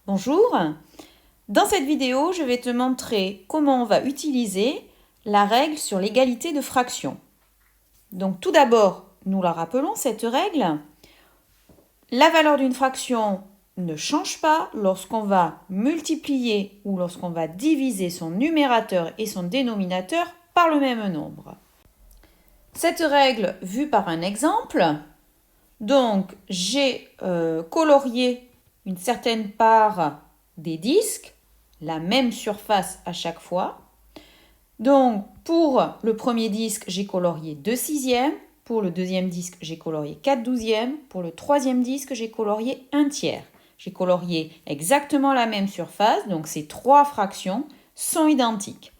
Bonjour, dans cette vidéo, je vais te montrer comment on va utiliser la règle sur l'égalité de fractions. Donc tout d'abord, nous la rappelons, cette règle. La valeur d'une fraction ne change pas lorsqu'on va multiplier ou lorsqu'on va diviser son numérateur et son dénominateur par le même nombre. Cette règle, vue par un exemple, donc j'ai colorié une certaine part des disques, la même surface à chaque fois. Donc pour le premier disque, j'ai colorié 2 sixièmes. Pour le deuxième disque, j'ai colorié 4 douzièmes. Pour le troisième disque, j'ai colorié 1 tiers. J'ai colorié exactement la même surface, donc ces trois fractions sont identiques.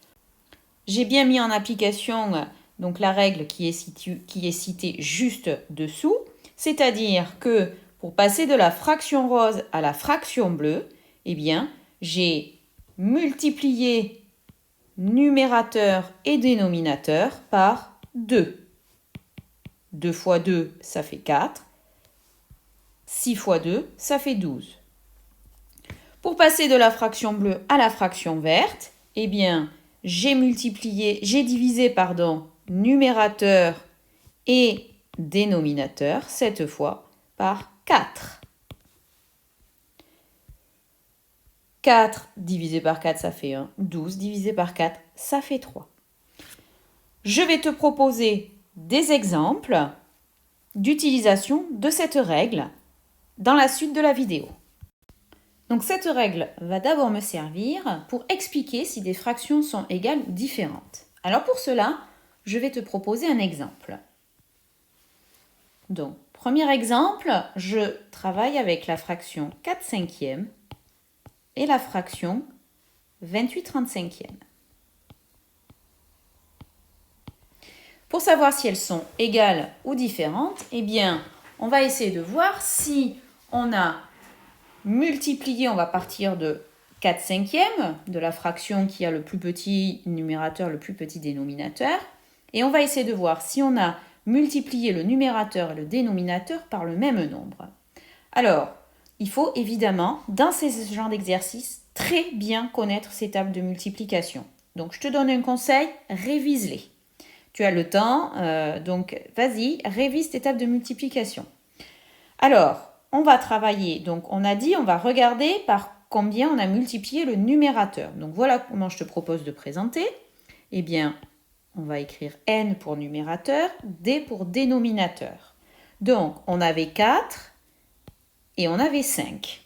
J'ai bien mis en application donc la règle qui est citée juste dessous, c'est-à-dire que pour passer de la fraction rose à la fraction bleue, eh bien, j'ai multiplié numérateur et dénominateur par 2. 2 fois 2, ça fait 4. 6 fois 2, ça fait 12. Pour passer de la fraction bleue à la fraction verte, eh bien, j'ai divisé numérateur et dénominateur, cette fois, par 4. 4 divisé par 4, ça fait 1. 12 divisé par 4, ça fait 3. Je vais te proposer des exemples d'utilisation de cette règle dans la suite de la vidéo. Donc cette règle va d'abord me servir pour expliquer si des fractions sont égales ou différentes. Alors pour cela, je vais te proposer un exemple. Donc, premier exemple, je travaille avec la fraction 4 cinquièmes et la fraction 28 35e. Pour savoir si elles sont égales ou différentes, eh bien, on va essayer de voir si on a multiplié, on va partir de 4 cinquièmes, de la fraction qui a le plus petit numérateur, le plus petit dénominateur, et on va essayer de voir si on a multiplié le numérateur et le dénominateur par le même nombre. Alors, il faut évidemment, dans ce genre d'exercice, très bien connaître ces tables de multiplication. Donc, je te donne un conseil, révise-les. Tu as le temps, donc vas-y, révise tes tables de multiplication. Alors, on va travailler, donc on a dit, on va regarder par combien on a multiplié le numérateur. Donc voilà comment je te propose de présenter. Eh bien, on va écrire n pour numérateur, d pour dénominateur. Donc, on avait 4 et on avait 5.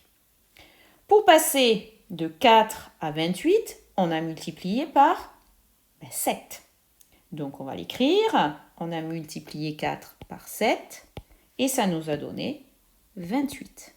Pour passer de 4 à 28, on a multiplié par 7. Donc, on va l'écrire. On a multiplié 4 par 7 et ça nous a donné 28.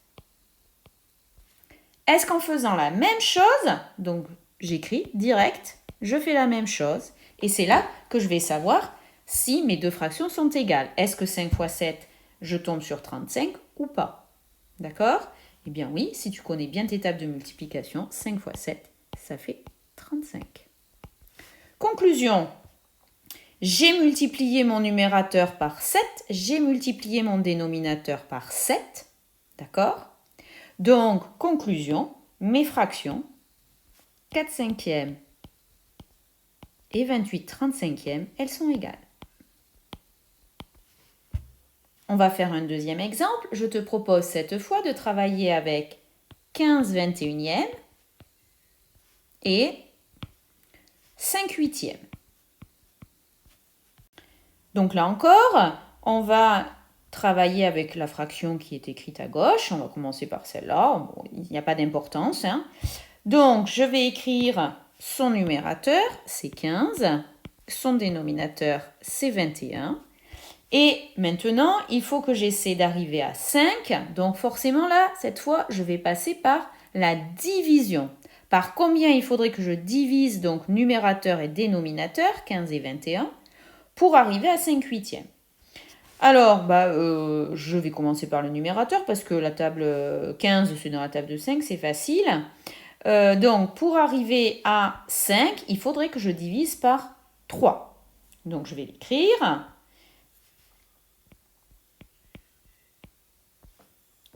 Est-ce qu'en faisant la même chose, donc j'écris direct, je fais la même chose et c'est là que je vais savoir si mes deux fractions sont égales. Est-ce que 5 fois 7, je tombe sur 35 ou pas? D'accord? Eh bien oui, si tu connais bien tes tables de multiplication, 5 fois 7, ça fait 35. Conclusion. J'ai multiplié mon numérateur par 7, j'ai multiplié mon dénominateur par 7. D'accord? Donc, conclusion, mes fractions, 4 cinquièmes et 28 35e, elles sont égales. On va faire un deuxième exemple. Je te propose cette fois de travailler avec 15 21e et 5 8e. Donc là encore, on va travailler avec la fraction qui est écrite à gauche. On va commencer par celle-là. Bon, il n'y a pas d'importance. Donc, je vais écrire son numérateur, c'est 15. Son dénominateur, c'est 21. Et maintenant, il faut que j'essaie d'arriver à 5. Donc, forcément, là, cette fois, je vais passer par la division. Par combien il faudrait que je divise donc numérateur et dénominateur, 15 et 21, pour arriver à 5 huitièmes. Alors, je vais commencer par le numérateur parce que la table 15, c'est dans la table de 5, c'est facile. Donc, pour arriver à 5, il faudrait que je divise par 3. Donc, je vais l'écrire.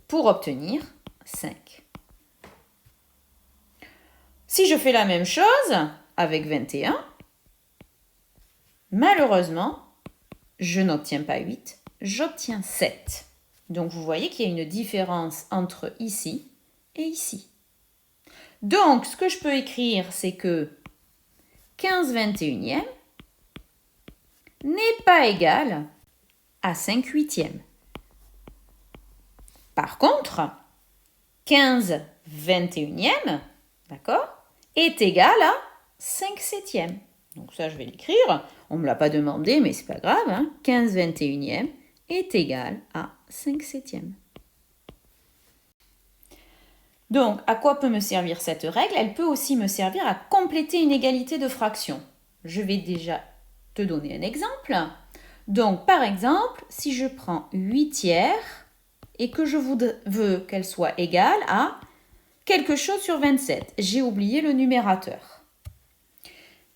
Pour obtenir 5. Si je fais la même chose avec 21, malheureusement, je n'obtiens pas 8, j'obtiens 7. Donc, vous voyez qu'il y a une différence entre ici et ici. Donc, ce que je peux écrire, c'est que 15/21 n'est pas égal à 5/8. Par contre, 15/21, d'accord, est égal à 5/7. Donc ça, je vais l'écrire. On ne me l'a pas demandé, mais c'est pas grave. 15/21 est égal à 5/7. Donc, à quoi peut me servir cette règle? Elle peut aussi me servir à compléter une égalité de fractions. Je vais déjà te donner un exemple. Donc, par exemple, si je prends 8/3 et que je veux qu'elle soit égale à quelque chose sur 27, j'ai oublié le numérateur.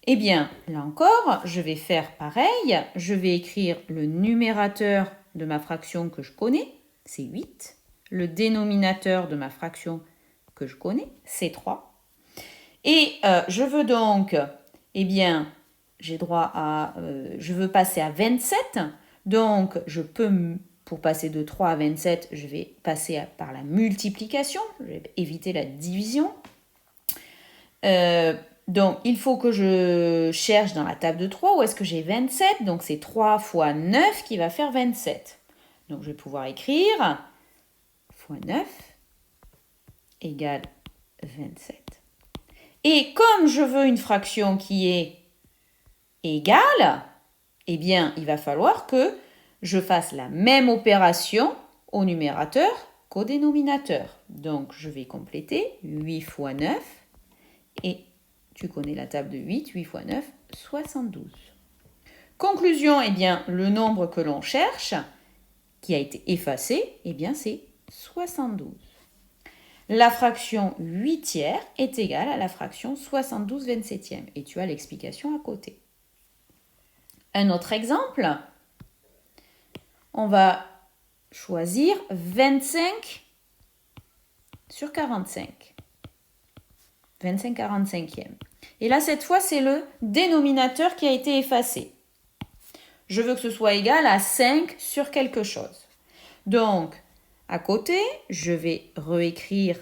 Eh bien, là encore, je vais faire pareil. Je vais écrire le numérateur de ma fraction que je connais, c'est 8. Le dénominateur de ma fraction que je connais, c'est 3. Et je veux donc, eh bien, j'ai droit à, je veux passer à 27. Donc, je peux, pour passer de 3 à 27, je vais passer par la multiplication. Je vais éviter la division. Donc, il faut que je cherche dans la table de 3 où est-ce que j'ai 27. Donc, c'est 3 fois 9 qui va faire 27. Donc, je vais pouvoir écrire fois 9 égale 27. Et comme je veux une fraction qui est égale, eh bien, il va falloir que je fasse la même opération au numérateur qu'au dénominateur. Donc, je vais compléter 8 fois 9 et tu connais la table de 8, 8 fois 9, 72. Conclusion, eh bien, le nombre que l'on cherche, qui a été effacé, eh bien, c'est 72. La fraction 8/3 est égale à la fraction 72/27. Et tu as l'explication à côté. Un autre exemple, on va choisir 25 sur 45. 25/45. Et là, cette fois, c'est le dénominateur qui a été effacé. Je veux que ce soit égal à 5 sur quelque chose. Donc, à côté, je vais réécrire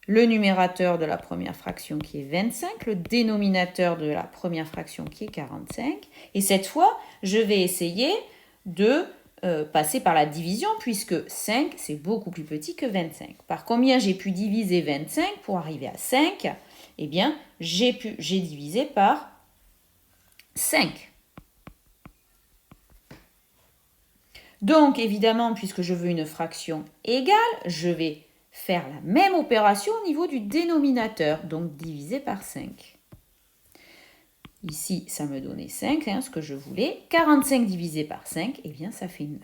le numérateur de la première fraction qui est 25, le dénominateur de la première fraction qui est 45. Et cette fois, je vais essayer de passer par la division puisque 5, c'est beaucoup plus petit que 25. Par combien j'ai pu diviser 25 pour arriver à 5? Eh bien, j'ai divisé par 5. Donc, évidemment, puisque je veux une fraction égale, je vais faire la même opération au niveau du dénominateur, donc diviser par 5. Ici, ça me donnait 5, ce que je voulais. 45 divisé par 5, eh bien, ça fait 9.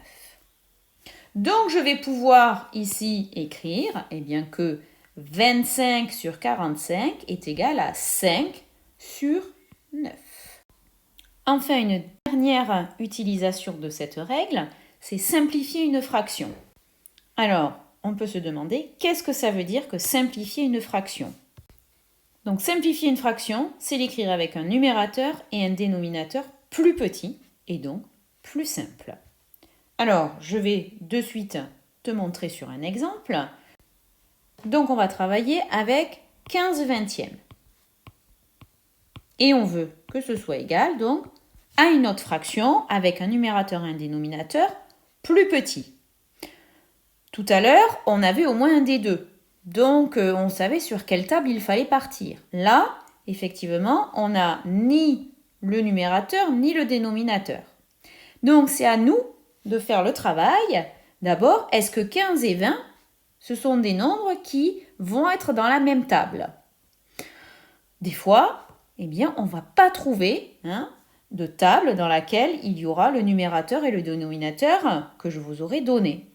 Donc, je vais pouvoir ici écrire eh bien, que 25 sur 45 est égal à 5 sur 9. Enfin, une dernière utilisation de cette règle, c'est simplifier une fraction. Alors, on peut se demander, qu'est-ce que ça veut dire que simplifier une fraction? Donc, simplifier une fraction, c'est l'écrire avec un numérateur et un dénominateur plus petit et donc plus simple. Alors, je vais de suite te montrer sur un exemple. Donc, on va travailler avec 15/20. Et on veut que ce soit égal, donc, à une autre fraction avec un numérateur et un dénominateur plus petit. Tout à l'heure, on avait au moins un des deux. Donc, on savait sur quelle table il fallait partir. Là, effectivement, on n'a ni le numérateur ni le dénominateur. Donc, c'est à nous de faire le travail. D'abord, est-ce que 15 et 20, ce sont des nombres qui vont être dans la même table? Des fois, eh bien, on ne va pas trouver de table dans laquelle il y aura le numérateur et le dénominateur que je vous aurai donné.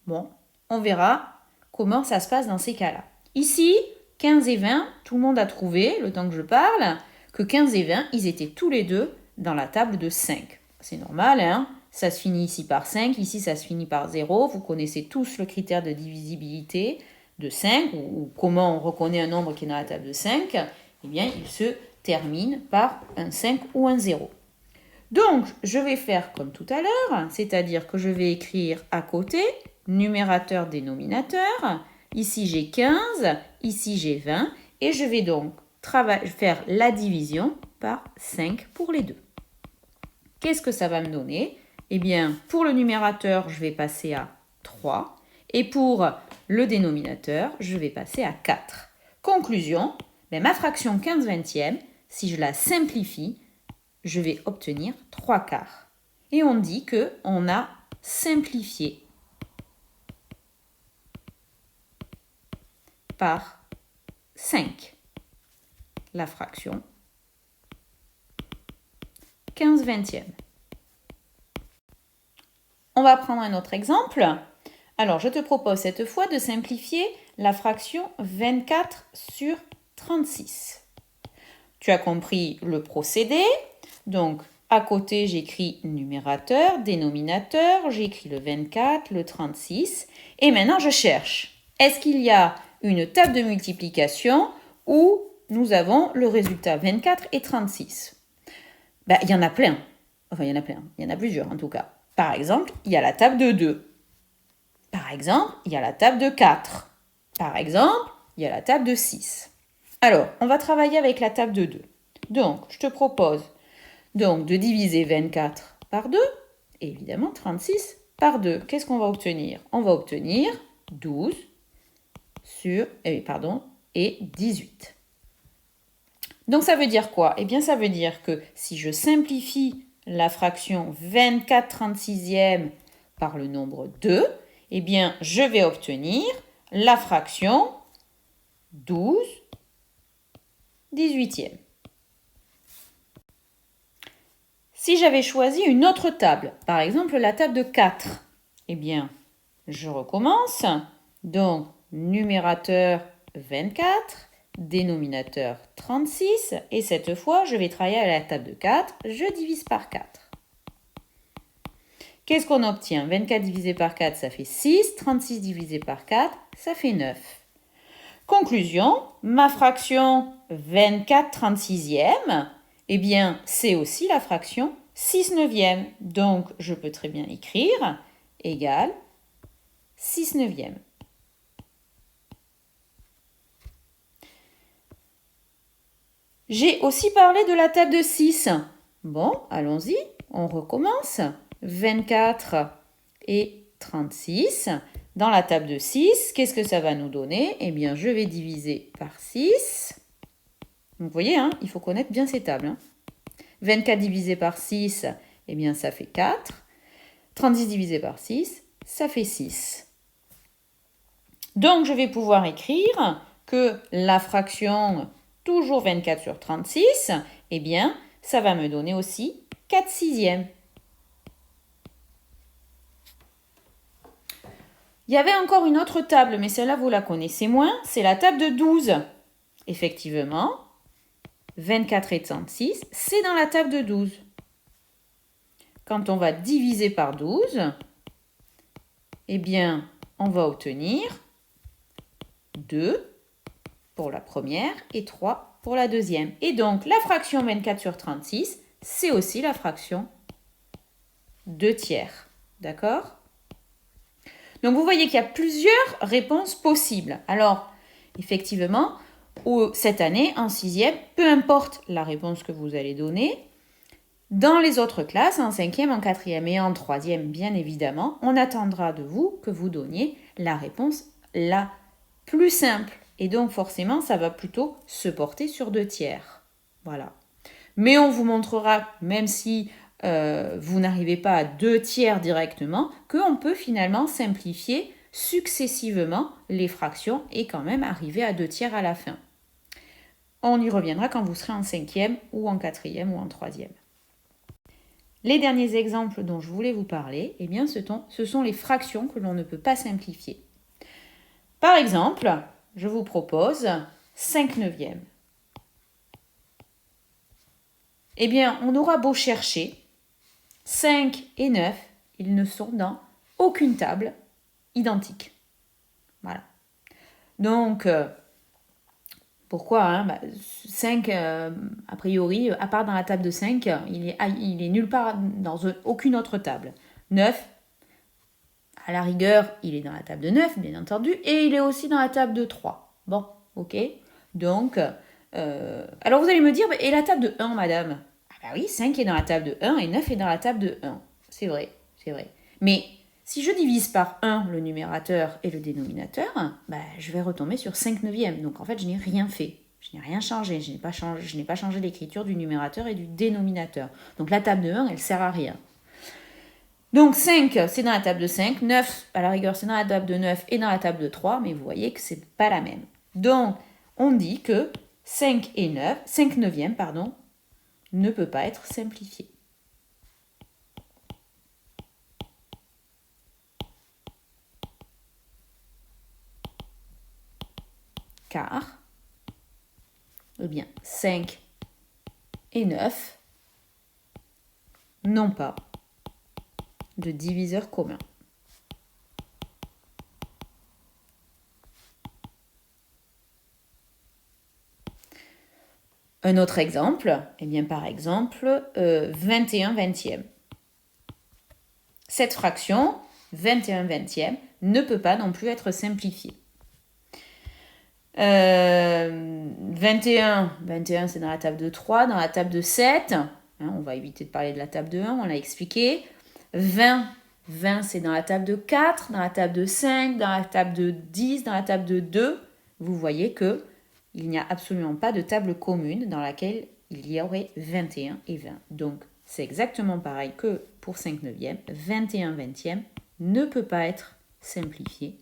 Bon, on verra comment ça se passe dans ces cas-là. Ici, 15 et 20, tout le monde a trouvé, le temps que je parle, que 15 et 20, ils étaient tous les deux dans la table de 5. C'est normal, ça se finit ici par 5, ici ça se finit par 0. Vous connaissez tous le critère de divisibilité de 5, ou comment on reconnaît un nombre qui est dans la table de 5. eh bien, il se termine par un 5 ou un 0. Donc, je vais faire comme tout à l'heure, c'est-à-dire que je vais écrire à côté, numérateur, dénominateur. Ici, j'ai 15, ici, j'ai 20, et je vais donc faire la division par 5 pour les deux. Qu'est-ce que ça va me donner? Eh bien, pour le numérateur, je vais passer à 3, et pour le dénominateur, je vais passer à 4. Conclusion, ma fraction 15/20, si je la simplifie, je vais obtenir 3/4. Et on dit qu'on a simplifié par 5 la fraction 15/20. On va prendre un autre exemple. Alors, je te propose cette fois de simplifier la fraction 24/36. Tu as compris le procédé. Donc, à côté, j'écris numérateur, dénominateur, j'écris le 24, le 36. Et maintenant, je cherche. Est-ce qu'il y a une table de multiplication où nous avons le résultat 24 et 36? Il y en a plein. Enfin, il y en a plein. Il y en a plusieurs, en tout cas. Par exemple, il y a la table de 2. Par exemple, il y a la table de 4. Par exemple, il y a la table de 6. Alors, on va travailler avec la table de 2. Donc, je te propose donc de diviser 24 par 2 et évidemment 36 par 2. Qu'est-ce qu'on va obtenir? On va obtenir 12 et 18. Donc, ça veut dire quoi? Eh bien, ça veut dire que si je simplifie la fraction 24/36 par le nombre 2, eh bien, je vais obtenir la fraction 12/18. Si j'avais choisi une autre table, par exemple la table de 4, eh bien, je recommence. Donc, numérateur 24, dénominateur 36, et cette fois, je vais travailler à la table de 4, je divise par 4. Qu'est-ce qu'on obtient? 24 divisé par 4, ça fait 6. 36 divisé par 4, ça fait 9. Conclusion, ma fraction 24/36, eh bien, c'est aussi la fraction 6/9. Donc, je peux très bien écrire égale 6/9. J'ai aussi parlé de la table de 6. Bon, allons-y, on recommence. 24 et 36. Dans la table de 6, qu'est-ce que ça va nous donner? Eh bien, je vais diviser par 6. Vous voyez, il faut connaître bien ces tables. 24 divisé par 6, eh bien, ça fait 4. 36 divisé par 6, ça fait 6. Donc, je vais pouvoir écrire que la fraction, toujours 24/36, eh bien, ça va me donner aussi 4/6. Il y avait encore une autre table, mais celle-là, vous la connaissez moins, c'est la table de 12. Effectivement, 24 et 36, c'est dans la table de 12. Quand on va diviser par 12, eh bien, on va obtenir 2 pour la première et 3 pour la deuxième. Et donc, la fraction 24/36, c'est aussi la fraction 2/3. D'accord? Donc, vous voyez qu'il y a plusieurs réponses possibles. Alors, effectivement, cette année, en 6e, peu importe la réponse que vous allez donner, dans les autres classes, en 5e, en 4e et en 3e, bien évidemment, on attendra de vous que vous donniez la réponse la plus simple. Et donc, forcément, ça va plutôt se porter sur 2/3. Voilà. Mais on vous montrera, même si vous n'arrivez pas à 2/3 directement, qu'on peut finalement simplifier successivement les fractions et quand même arriver à 2/3 à la fin. On y reviendra quand vous serez en 5e ou en 4e ou en 3e. Les derniers exemples dont je voulais vous parler, eh bien, ce sont les fractions que l'on ne peut pas simplifier. Par exemple, je vous propose 5/9. Eh bien, on aura beau chercher, 5 et 9, ils ne sont dans aucune table identique. Voilà. Donc, Pourquoi hein 5, a priori, à part dans la table de 5, il est nulle part dans aucune autre table. 9, à la rigueur, il est dans la table de 9, bien entendu, et il est aussi dans la table de 3. Bon, ok. Donc, alors vous allez me dire, et la table de 1, madame? Ah bah oui, 5 est dans la table de 1 et 9 est dans la table de 1. C'est vrai, c'est vrai. Mais si je divise par 1 le numérateur et le dénominateur, bah, je vais retomber sur 5 neuvièmes. Donc en fait, je n'ai rien fait. Je n'ai rien changé. Je n'ai pas changé l'écriture du numérateur et du dénominateur. Donc la table de 1, elle ne sert à rien. Donc 5, c'est dans la table de 5. 9, à la rigueur, c'est dans la table de 9 et dans la table de 3. Mais vous voyez que ce n'est pas la même. Donc, on dit que 5 neuvièmes, ne peut pas être simplifié. Car, eh bien, 5 et 9 n'ont pas de diviseur commun. Un autre exemple, eh bien par exemple, 21 vingtièmes. Cette fraction, 21 vingtièmes, ne peut pas non plus être simplifiée. 21 c'est dans la table de 3, dans la table de 7, on va éviter de parler de la table de 1, on l'a expliqué. 20 c'est dans la table de 4, dans la table de 5, dans la table de 10, dans la table de 2. Vous voyez que il n'y a absolument pas de table commune dans laquelle il y aurait 21 et 20. Donc, c'est exactement pareil que pour 5 neuvièmes. 21 vingtièmes ne peut pas être simplifié.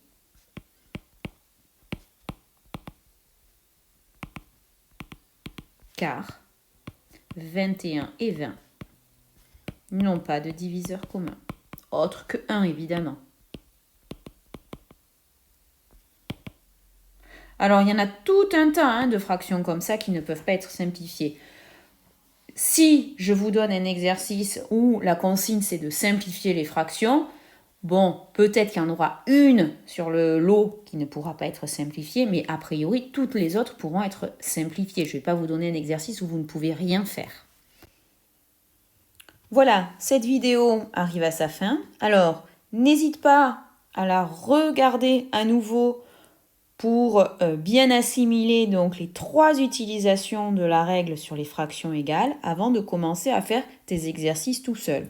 Car 21 et 20 n'ont pas de diviseur commun. Autre que 1, évidemment. Alors, il y en a tout un tas de fractions comme ça qui ne peuvent pas être simplifiées. Si je vous donne un exercice où la consigne, c'est de simplifier les fractions, bon, peut-être qu'il y en aura une sur le lot qui ne pourra pas être simplifiée, mais a priori, toutes les autres pourront être simplifiées. Je ne vais pas vous donner un exercice où vous ne pouvez rien faire. Voilà, cette vidéo arrive à sa fin. Alors, n'hésite pas à la regarder à nouveau pour bien assimiler donc les 3 utilisations de la règle sur les fractions égales avant de commencer à faire tes exercices tout seul.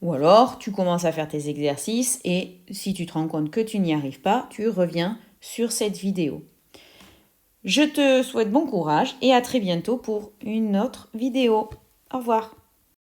Ou alors, tu commences à faire tes exercices et si tu te rends compte que tu n'y arrives pas, tu reviens sur cette vidéo. Je te souhaite bon courage et à très bientôt pour une autre vidéo. Au revoir.